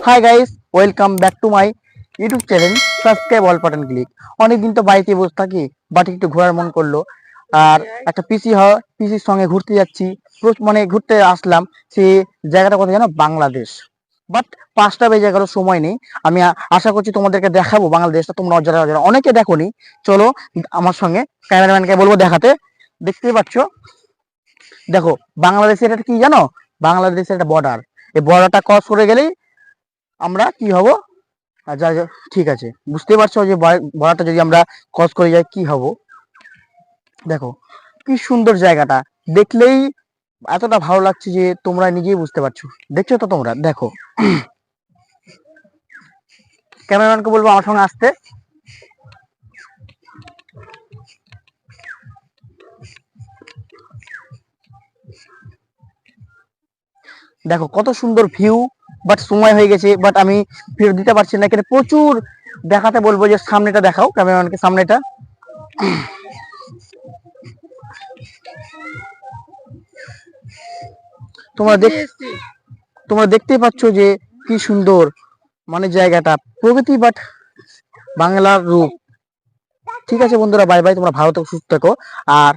Hi guys, welcome back to my YouTube channel. Subscribe all button click. অনেকদিন তো বাড়িতে বসে থাকি, বাট একটু ঘোরার মন করলো। আর একটা পিসির সঙ্গে ঘুরতে যাচ্ছি। মানে ঘুরতে আসলাম। সেই জায়গাটা কোথায় জানো? বাংলাদেশ। বাট 5টা বেজে গেল, সময় নেই। আমি আশা করছি তোমাদেরকে দেখাবো বাংলাদেশটা। তোমরা যারা অনেকে দেখোনি, চলো আমার সঙ্গে। ক্যামেরাম্যানকে বলবো দেখাতে। দেখতেই পাচ্ছ, দেখো বাংলাদেশের এটা কি জানো? বাংলাদেশের একটা বর্ডার। এই বর্ডারটা ক্রস করে গেলেই আমরা কি হব? ঠিক আছে, বুঝতে পারছো যে বর্ডারটা যদি আমরা ক্রস করে যাই কি হব। দেখো কি সুন্দর জায়গাটা, দেখলেই এতটা ভালো লাগছে যে তোমরা নিজেই বুঝতে পারছো। দেখছো তো তোমরা? দেখো, ক্যামেরাম্যানকে বলবো আমার সঙ্গে আসতে। দেখো কত সুন্দর ভিউ। বাট সময় হয়ে গেছে, বাট আমি ভিউ দিতে পারছি না। এখানে প্রচুর দেখাতে বলবো যে সামনেটা দেখাও ক্যামেরাম্যানকে, সামনেটা। তোমরা দেখ তোমরা দেখতেই পাচ্ছ যে কি সুন্দর মানে জায়গাটা, প্রকৃতি বাট বাংলার রূপ। ঠিক আছে বন্ধুরা, বাই বাই। তোমরা ভালো থেকো, সুস্থ থেকো। আর